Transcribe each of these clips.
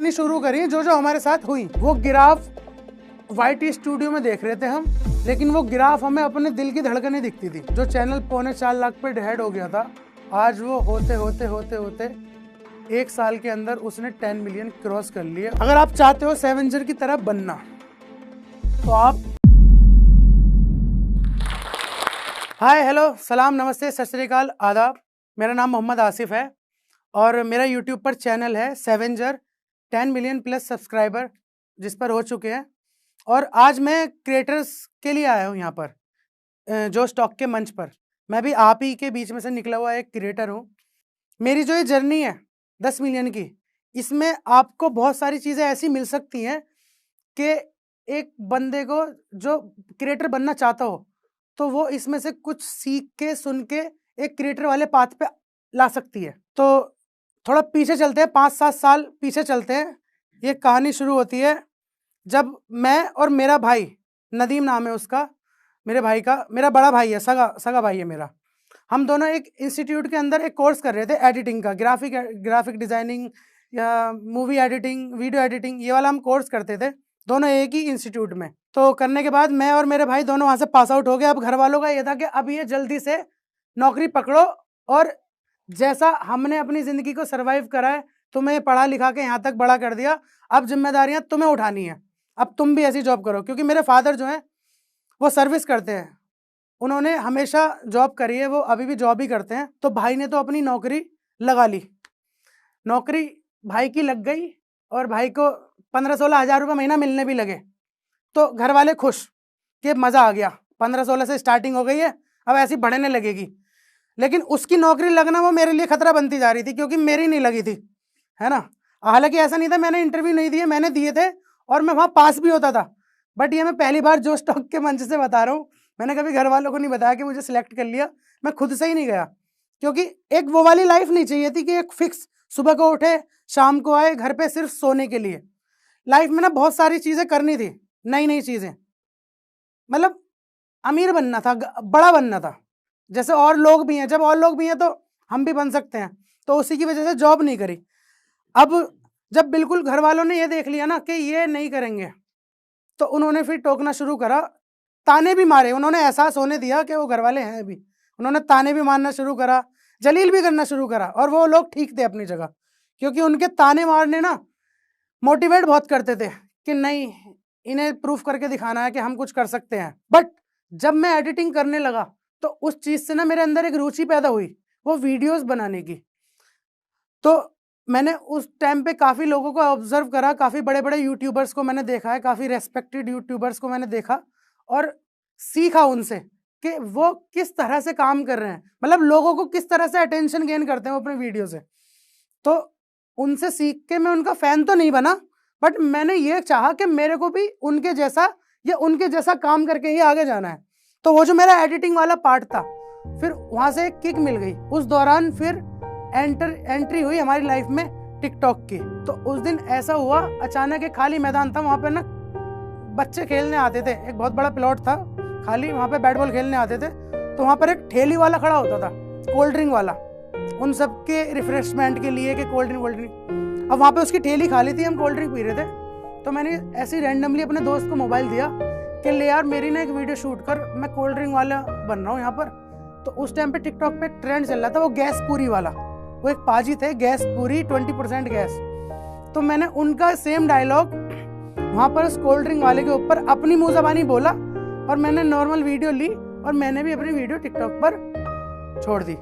नहीं शुरू करी जो जो हमारे साथ हुई। वो गिराफ YT स्टूडियो में देख रहे थे हम, लेकिन वो गिराफ हमें अपने दिल की धड़कनें दिखती थी। जो चैनल 4.25 लाख पे हेड हो गया था, आज वो होते होते होते होते 1 साल के अंदर उसने 10 मिलियन क्रॉस कर लिए। अगर आप चाहते हो सेवेंजर की तरह बनना तो आप हाय हेलो सलाम नमस्ते सत श्री अकाल आदाब। मेरा नाम मोहम्मद आसिफ है और मेरा यूट्यूब पर चैनल है सेवेंजर, 10 मिलियन प्लस सब्सक्राइबर जिस पर हो चुके हैं। और आज मैं क्रिएटर्स के लिए आया हूँ यहाँ पर जो स्टॉक के मंच पर। मैं भी आप ही के बीच में से निकला हुआ एक क्रिएटर हूँ। मेरी जो ये जर्नी है 10 मिलियन की, इसमें आपको बहुत सारी चीज़ें ऐसी मिल सकती हैं कि एक बंदे को जो क्रिएटर बनना चाहता हो तो वो इसमें से कुछ सीख के सुन के एक क्रिएटर वाले पाथ पे ला सकती है। तो थोड़ा पीछे चलते हैं, 5-7 साल पीछे चलते हैं। ये कहानी शुरू होती है जब मैं और मेरा भाई, नदीम नाम है उसका, मेरे भाई का, मेरा बड़ा भाई है, सगा भाई है मेरा। हम दोनों एक इंस्टीट्यूट के अंदर एक कोर्स कर रहे थे एडिटिंग का, ग्राफिक डिज़ाइनिंग या मूवी एडिटिंग, वीडियो एडिटिंग, ये वाला हम कोर्स करते थे दोनों एक ही इंस्टीट्यूट में। तो करने के बाद मैं और मेरे भाई दोनों वहाँ से पास आउट हो गए। अब घर वालों का ये था कि अब ये जल्दी से नौकरी पकड़ो और जैसा हमने अपनी ज़िंदगी को सर्वाइव करा है, तुम्हें पढ़ा लिखा के यहाँ तक बड़ा कर दिया, अब जिम्मेदारियाँ तुम्हें उठानी है, अब तुम भी ऐसी जॉब करो। क्योंकि मेरे फादर जो हैं वो सर्विस करते हैं, उन्होंने हमेशा जॉब करी है, वो अभी भी जॉब ही करते हैं। तो भाई ने तो अपनी नौकरी लगा ली, नौकरी भाई की लग गई और भाई को 15-16 हज़ार रुपये महीना मिलने भी लगे। तो घर वाले खुश कि मज़ा आ गया, 15-16 से स्टार्टिंग हो गई है, अब ऐसी बढ़ने लगेगी। लेकिन उसकी नौकरी लगना वो मेरे लिए खतरा बनती जा रही थी, क्योंकि मेरी नहीं लगी थी, है ना। हालांकि ऐसा नहीं था, मैंने इंटरव्यू नहीं दिए, मैंने दिए थे और मैं वहाँ पास भी होता था। बट ये मैं पहली बार जो स्टॉक के मंच से बता रहा हूँ, मैंने कभी घर वालों को नहीं बताया कि मुझे सिलेक्ट कर लिया, मैं खुद से ही नहीं गया। क्योंकि एक वो वाली लाइफ नहीं चाहिए थी कि एक फिक्स सुबह को उठे शाम को आए घर पे सिर्फ सोने के लिए। लाइफ में ना बहुत सारी चीज़ें करनी थी, नई नई चीज़ें, मतलब अमीर बनना था, बड़ा बनना था, जैसे और लोग भी हैं। जब और लोग भी हैं तो हम भी बन सकते हैं, तो उसी की वजह से जॉब नहीं करी। अब जब बिल्कुल घर वालों ने ये देख लिया ना कि ये नहीं करेंगे, तो उन्होंने फिर टोकना शुरू करा, ताने भी मारे। उन्होंने एहसास होने दिया कि वो घर वाले हैं भी, उन्होंने ताने भी मारना शुरू करा, जलील भी करना शुरू करा। और वो लोग ठीक थे अपनी जगह, क्योंकि उनके ताने मारने ना मोटिवेट बहुत करते थे कि नहीं, इन्हें प्रूफ करके दिखाना है कि हम कुछ कर सकते हैं। बट जब मैं एडिटिंग करने लगा तो उस चीज़ से ना मेरे अंदर एक रुचि पैदा हुई, वो वीडियोस बनाने की। तो मैंने उस टाइम पे काफ़ी लोगों को ऑब्जर्व करा, काफ़ी बड़े बड़े यूट्यूबर्स को मैंने देखा है, काफ़ी रेस्पेक्टेड यूट्यूबर्स को मैंने देखा और सीखा उनसे कि वो किस तरह से काम कर रहे हैं, मतलब लोगों को किस तरह से अटेंशन गेन करते हैं वो अपने वीडियो से। तो उनसे सीख के मैं उनका फ़ैन तो नहीं बना, बट मैंने ये चाहा कि मेरे को भी उनके जैसा या उनके जैसा काम करके ही आगे जाना है। तो वो जो मेरा एडिटिंग वाला पार्ट था, फिर वहाँ से एक किक मिल गई। उस दौरान फिर एंट्री हुई हमारी लाइफ में टिकटॉक की। तो उस दिन ऐसा हुआ, अचानक एक खाली मैदान था, वहाँ पे ना बच्चे खेलने आते थे, एक बहुत बड़ा प्लॉट था खाली, वहाँ पे बैट बॉल खेलने आते थे। तो वहाँ पर एक ठेली वाला खड़ा होता था, कोल्ड ड्रिंक वाला, उन सब के रिफ्रेशमेंट के लिए कि कोल्ड ड्रिंक। अब वहाँ पे उसकी ठेली खाली थी, हम कोल्ड ड्रिंक पी रहे थे। तो मैंने ऐसे ही रैंडमली अपने दोस्त को मोबाइल दिया कि ले यार मेरी ना एक वीडियो शूट कर, मैं कोल्ड ड्रिंक वाला बन रहा हूँ यहाँ पर। तो उस टाइम पे टिकटॉक पे ट्रेंड चल रहा था वो गैस पूरी वाला, वो एक पाजी थे, गैस पूरी 20% गैस। तो मैंने उनका सेम डायलॉग वहाँ पर उस कोल्ड ड्रिंक वाले के ऊपर अपनी मुँह ज़बानी बोला और मैंने नॉर्मल वीडियो ली और मैंने भी अपनी वीडियो टिकटॉक पर छोड़ दी।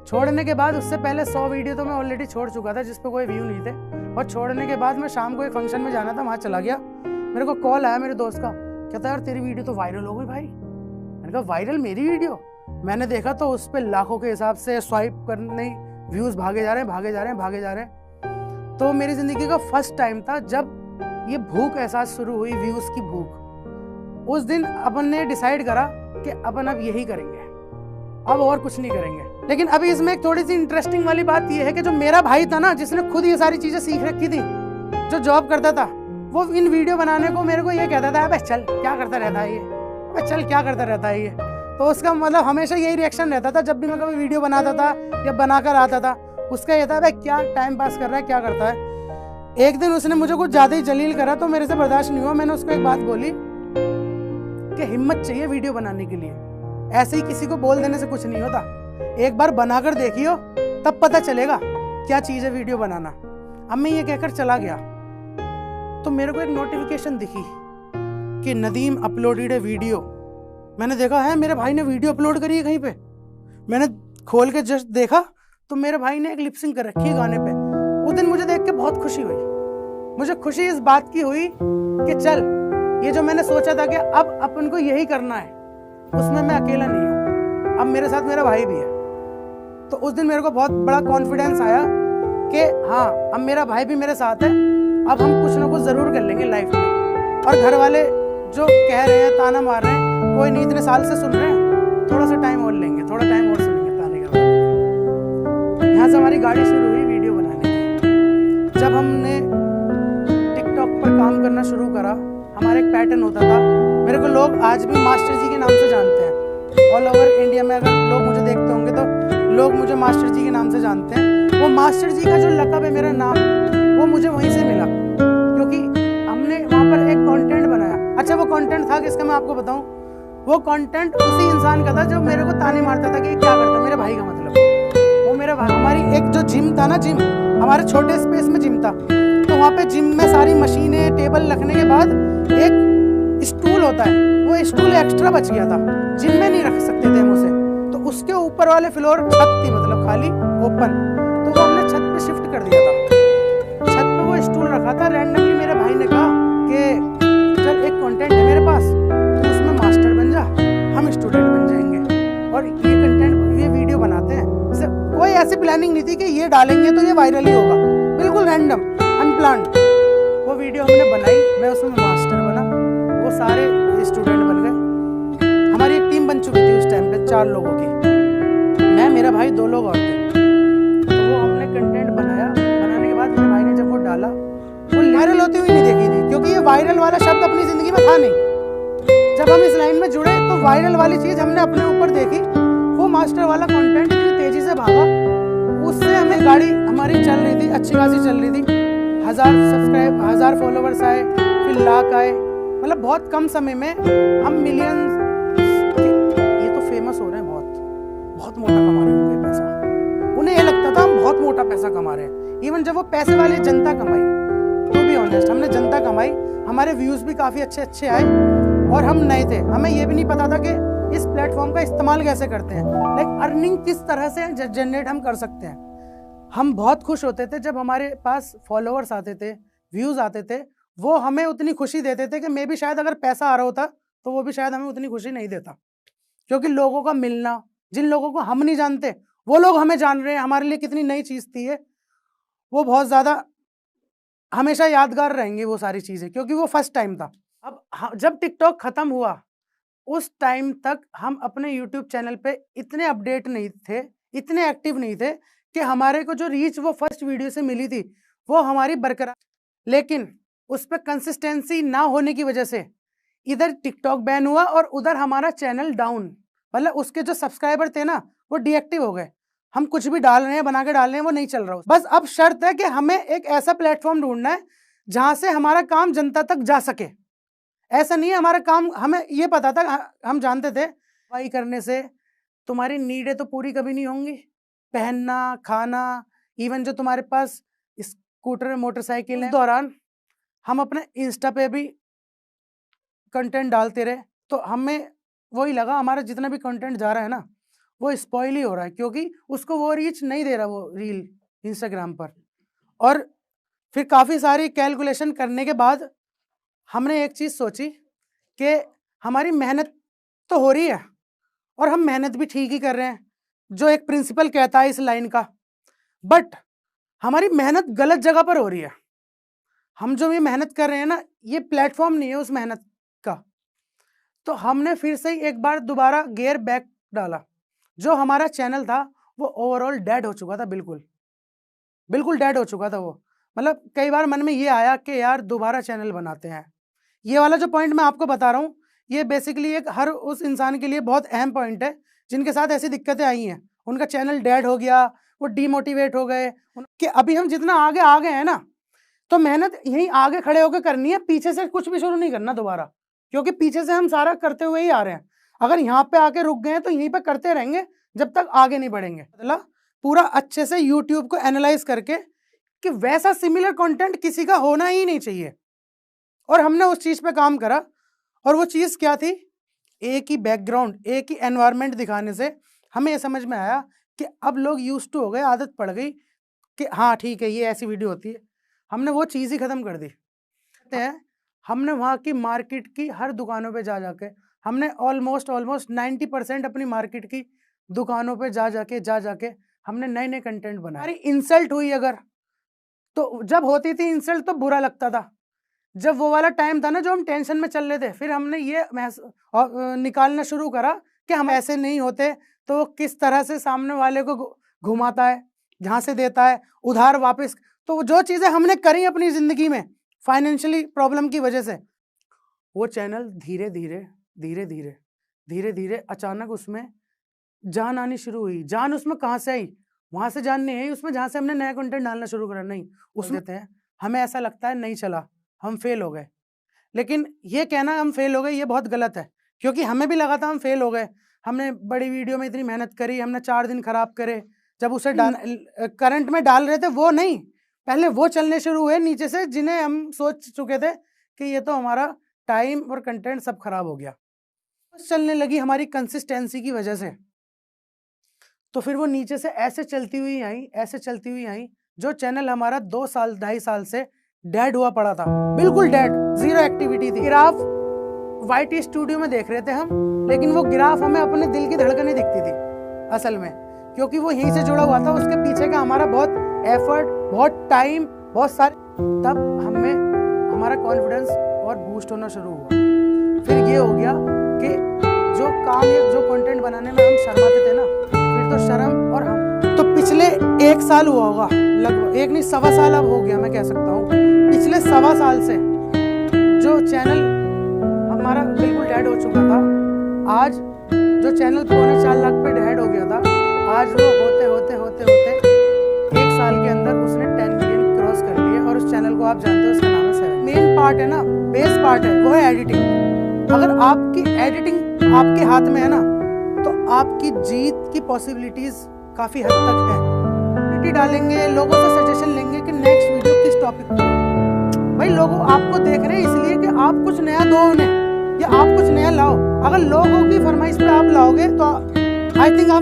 छोड़ने के बाद उससे पहले 100 वीडियो तो मैं ऑलरेडी छोड़ चुका था जिस पे कोई व्यू नहीं थे। और छोड़ने के बाद मैं शाम को एक फंक्शन में जाना था, वहाँ चला गया, मेरे को कॉल आया मेरे दोस्त का, कहता यार तेरी वीडियो तो वायरल हो गई भाई। मैंने कहा वायरल मेरी वीडियो? मैंने देखा तो उस पर लाखों के हिसाब से स्वाइप करने व्यूज़ भागे जा रहे हैं। तो मेरी ज़िंदगी का फर्स्ट टाइम था जब ये भूख एहसास शुरू हुई, व्यूज़ की भूख। उस दिन अपन ने डिसाइड करा कि अपन अब यही करेंगे, अब और कुछ नहीं करेंगे। लेकिन अभी इसमें एक थोड़ी सी इंटरेस्टिंग वाली बात यह है कि जो मेरा भाई था ना, जिसने खुद ये सारी चीज़ें सीख रखी थी, जो जॉब करता था, वो इन वीडियो बनाने को मेरे को ये कहता था, अबे चल क्या करता रहता है ये, अबे चल क्या करता रहता है ये। तो उसका मतलब हमेशा यही रिएक्शन रहता था जब भी मैं कभी वीडियो बनाता था या बनाकर आता था, उसका ये था भाई क्या टाइम पास कर रहा है, क्या करता है। एक दिन उसने मुझे कुछ ज्यादा ही जलील करा तो मेरे से बर्दाश्त नहीं हुआ। मैंने उसको एक बात बोली कि हिम्मत चाहिए वीडियो बनाने के लिए, ऐसे ही किसी को बोल देने से कुछ नहीं होता, एक बार बनाकर देखियो तब पता चलेगा क्या चीज है वीडियो बनाना। अब मैं ये कहकर चला गया तो मेरे को एक नोटिफिकेशन दिखी कि नदीम अपलोडेड है वीडियो। मैंने देखा है मेरे भाई ने वीडियो अपलोड करी है कहीं पे। मैंने खोल के जस्ट देखा तो मेरे भाई ने एक लिपसिंग कर रखी है गाने पे। उस दिन मुझे देख के बहुत खुशी हुई। मुझे खुशी इस बात की हुई कि चल ये जो मैंने सोचा था कि अब अपन को यही करना है, उसमें मैं अकेला नहीं हूँ, अब मेरे साथ मेरा भाई भी है। तो उस दिन मेरे को बहुत बड़ा कॉन्फिडेंस आया कि हाँ अब मेरा भाई भी मेरे साथ है, अब हम कुछ ना कुछ जरूर कर लेंगे लाइफ में। और घर वाले जो कह रहे हैं, ताना मार रहे हैं, कोई नहीं, इतने साल से सुन रहे हैं, थोड़ा सा टाइम और लेंगे, थोड़ा टाइम और सुनेंगे ताने के। यहाँ से हमारी गाड़ी शुरू हुई वीडियो बनाने की। जब हमने टिकटॉक पर काम करना शुरू करा, हमारा एक पैटर्न होता था। मेरे को लोग आज भी मास्टर जी के नाम से जानते हैं। ऑल ओवर इंडिया में अगर लोग मुझे देखते होंगे तो लोग मुझे मास्टर जी के नाम से जानते हैं। वो मास्टर जी का जो लक़ब है, मेरा नाम, वो मुझे वहीं से मिला, क्योंकि हमने वहाँ पर एक कंटेंट बनाया। अच्छा वो कंटेंट था किसका मैं आपको बताऊँ? वो कंटेंट उसी इंसान का था जो मेरे को ताने मारता था कि क्या करता, मेरे भाई का मतलब। वो मेरा भाई, हमारी एक जो जिम था ना, जिम हमारे छोटे स्पेस में जिम था, तो वहाँ पे जिम में सारी मशीनें, टेबल रखने के बाद एक स्टूल होता है, वो स्टूल एक्स्ट्रा बच गया था, जिम में नहीं रख सकते थे हम उसे, तो उसके ऊपर वाले फ्लोर छत थी, मतलब खाली ओपन, तो वो हमने छत पे शिफ्ट कर दिया था। छत पे वो स्टूल रखा था। रैंडमली मेरे भाई ने कहा कि चल एक कंटेंट है मेरे पास, तो उसमें मास्टर बन जा, हम स्टूडेंट बन जाएंगे और ये कंटेंट, ये वीडियो बनाते हैं। कोई ऐसी प्लानिंग नहीं थी कि ये डालेंगे तो ये वायरल ही होगा, बिल्कुल रैंडम, अनप्लान्ड। वो वीडियो हमने बनाई, मैं उसमें मास्टर बना, वो सारे स्टूडेंट बन गए। हमारी एक टीम बन चुकी थी उस टाइम पे 4 लोगों की, मैं, मेरा भाई, 2 लोग और थे। तो वो हमने कंटेंट बनाया। बनाने के बाद मेरे भाई ने जब वो डाला, वो वायरल होती हुई नहीं देखी थी, क्योंकि ये वायरल वाला शब्द अपनी जिंदगी में था नहीं। जब हम इस लाइन में जुड़े तो वायरल वाली चीज हमने अपने ऊपर देखी। वो मास्टर वाला कंटेंट इतनी तेजी से भागा, उससे हमें गाड़ी हमारी चल रही थी, अच्छी खासी चल रही थी। 1000 सब्सक्राइब, 1000 फॉलोवर्स आए, फिर लाख आए, मतलब बहुत कम समय में हम मिलियंस, ये तो फेमस हो रहे हैं, बहुत मोटा कमा रहे होंगे पैसा। उन्हें ये लगता था हम बहुत मोटा पैसा कमा रहे हैं। इवन जब वो पैसे वाली जनता कमाई, टू बी ऑनेस्ट, हमने जनता कमाई, हमारे व्यूज भी काफी अच्छे अच्छे आए, और हम नए थे, हमें ये भी नहीं पता था कि इस प्लेटफॉर्म का इस्तेमाल कैसे करते हैं, लाइक अर्निंग किस तरह से जनरेट हम कर सकते हैं। हम बहुत खुश होते थे जब हमारे पास फॉलोअर्स आते थे, व्यूज आते थे, वो हमें उतनी खुशी देते थे कि मे भी शायद अगर पैसा आ रहा होता तो वो भी शायद हमें उतनी खुशी नहीं देता। क्योंकि लोगों का मिलना, जिन लोगों को हम नहीं जानते वो लोग हमें जान रहे हैं, हमारे लिए कितनी नई चीज थी ये, वो बहुत ज्यादा हमेशा यादगार रहेंगी वो सारी चीजें, क्योंकि वो फर्स्ट टाइम था। अब जब टिकटॉक खत्म हुआ, उस टाइम तक हम अपने यूट्यूब चैनल पे इतने अपडेट नहीं थे, इतने एक्टिव नहीं थे कि हमारे को जो रीच वो फर्स्ट वीडियो से मिली थी वो हमारी बरकरार, लेकिन उस पर कंसिस्टेंसी ना होने की वजह से इधर टिकटॉक बैन हुआ और उधर हमारा चैनल डाउन, मतलब उसके जो सब्सक्राइबर थे ना वो डीएक्टिव हो गए। हम कुछ भी डाल रहे हैं, बना के डाल रहे हैं, वो नहीं चल रहा। बस अब शर्त है कि हमें एक ऐसा प्लेटफॉर्म ढूंढना है जहां से हमारा काम जनता तक जा सके। ऐसा नहीं है हमारा काम, हमें ये पता था, हम जानते थे भाई करने से तुम्हारी नीडें तो पूरी कभी नहीं होंगी, पहनना, खाना, इवन जो तुम्हारे पास स्कूटर, मोटरसाइकिल है। उस दौरान हम अपने इंस्टा पे भी कंटेंट डालते रहे, तो हमें वही लगा हमारा जितना भी कंटेंट जा रहा है ना वो स्पॉइल ही हो रहा है, क्योंकि उसको वो रीच नहीं दे रहा वो रील इंस्टाग्राम पर। और फिर काफ़ी सारी कैलकुलेशन करने के बाद हमने एक चीज़ सोची कि हमारी मेहनत तो हो रही है और हम मेहनत भी ठीक ही कर रहे हैं, जो एक प्रिंसिपल कहता है इस लाइन का, बट हमारी मेहनत गलत जगह पर हो रही है। हम जो ये मेहनत कर रहे हैं ना, ये प्लेटफॉर्म नहीं है उस मेहनत का। तो हमने फिर से एक बार दोबारा गियर बैक डाला। जो हमारा चैनल था वो ओवरऑल डेड हो चुका था, बिल्कुल डेड हो चुका था वो। मतलब कई बार मन में ये आया कि यार दोबारा चैनल बनाते हैं। ये वाला जो पॉइंट मैं आपको बता रहा हूँ, ये बेसिकली एक हर उस इंसान के लिए बहुत अहम पॉइंट है जिनके साथ ऐसी दिक्कतें आई हैं, उनका चैनल डेड हो गया, वो डीमोटिवेट हो गए कि अभी हम जितना आगे आ गए हैं ना, तो मेहनत यहीं आगे खड़े होकर करनी है, पीछे से कुछ भी शुरू नहीं करना दोबारा, क्योंकि पीछे से हम सारा करते हुए ही आ रहे हैं। अगर यहाँ पे आके रुक गए तो यहीं पे करते रहेंगे जब तक आगे नहीं बढ़ेंगे। मतलब पूरा अच्छे से यूट्यूब को एनालाइज करके कि वैसा सिमिलर कंटेंट किसी का होना ही नहीं चाहिए, और हमने उस चीज पे काम करा। और वो चीज क्या थी, एक ही बैकग्राउंड, एक ही एनवायरनमेंट दिखाने से हमें ये समझ में आया कि अब लोग यूज्ड टू हो गए, आदत पड़ गई कि हाँ ठीक है ये ऐसी वीडियो होती है। हमने वो चीज़ ही ख़त्म कर दी। हमने वहाँ की मार्केट की हर दुकानों पे जा जाके, हमने ऑलमोस्ट 90% अपनी मार्केट की दुकानों पे जा जाके हमने नए नए कंटेंट बनाए। अरे इंसल्ट हुई अगर, तो जब होती थी इंसल्ट तो बुरा लगता था। जब वो वाला टाइम था ना जो हम टेंशन में चल रहे थे, फिर हमने ये निकालना शुरू करा कि हम ऐसे नहीं होते तो किस तरह से सामने वाले को घुमाता है, जहाँ से देता है उधार वापस। तो जो चीज़ें हमने करी अपनी ज़िंदगी में फाइनेंशियली प्रॉब्लम की वजह से, वो चैनल धीरे धीरे अचानक उसमें जान आनी शुरू हुई। जान उसमें कहाँ से आई? वहाँ से जान नहीं आई उसमें जहाँ से हमने नया कंटेंट डालना शुरू करा। नहीं, उसमें देते हैं हमें ऐसा लगता है नहीं चला, हम फेल हो गए। लेकिन ये कहना हम फेल हो गए ये बहुत गलत है, क्योंकि हमें भी लगा था हम फेल हो गए। हमने बड़ी वीडियो में इतनी मेहनत करी, हमने 4 दिन खराब करे, जब उसे करंट में डाल रहे थे वो नहीं, पहले वो चलने शुरू हुए नीचे से, जिन्हें हम सोच चुके थे कि ये तो हमारा टाइम और कंटेंट सब खराब हो गया। चलने लगी हमारी कंसिस्टेंसी की वजह से, तो फिर वो नीचे से ऐसे चलती हुई आई। जो चैनल हमारा 2 साल 2.5 साल से डेड हुआ पड़ा था, बिल्कुल डेड, जीरो एक्टिविटी थी। ग्राफ YT स्टूडियो में देख रहे थे हम, लेकिन वो ग्राफ हमें अपने दिल की धड़कनें दिखती थी असल में, क्योंकि वो यहीं से जुड़ा हुआ था। उसके पीछे का हमारा बहुत एफर्ट, बहुत टाइम, बहुत सारे, तब हमें हमारा कॉन्फिडेंस और बूस्ट होना शुरू हुआ। फिर ये हो गया कि जो काम या जो कंटेंट बनाने में हम शर्माते थे ना, फिर तो शर्म और हम तो पिछले 1 साल हुआ होगा, लगभग 1 नहीं 1.25 साल अब हो गया मैं कह सकता हूँ। पिछले 1.25 साल से जो चैनल हमारा बिल्कुल डेड हो चुका था, आज जो चैनल 4.25 लाख पे डेड हो गया था, आज वो होते 1 साल के अंदर उसने 10 मिलियन क्रॉस कर लिए। और उस चैनल को आप जानते हो, उसका नाम है 7। मेन पार्ट है ना, बेस पार्ट है, वो है एडिटिंग। अगर आपकी एडिटिंग आपके हाथ में है ना, तो आपकी जीत की पॉसिबिलिटीज काफी हद तक है। वीडियो डालेंगे, लोगों से सजेशन लेंगे कि नेक्स्ट वीडियो किस टॉपिक पर। भाई लोग आपको देख रहे हैं इसलिए कि आप कुछ नया दो उन्हें, या आप कुछ नया लाओ। अगर लोगों की फरमाइश पे आप लाओगे तो आई थिंक आप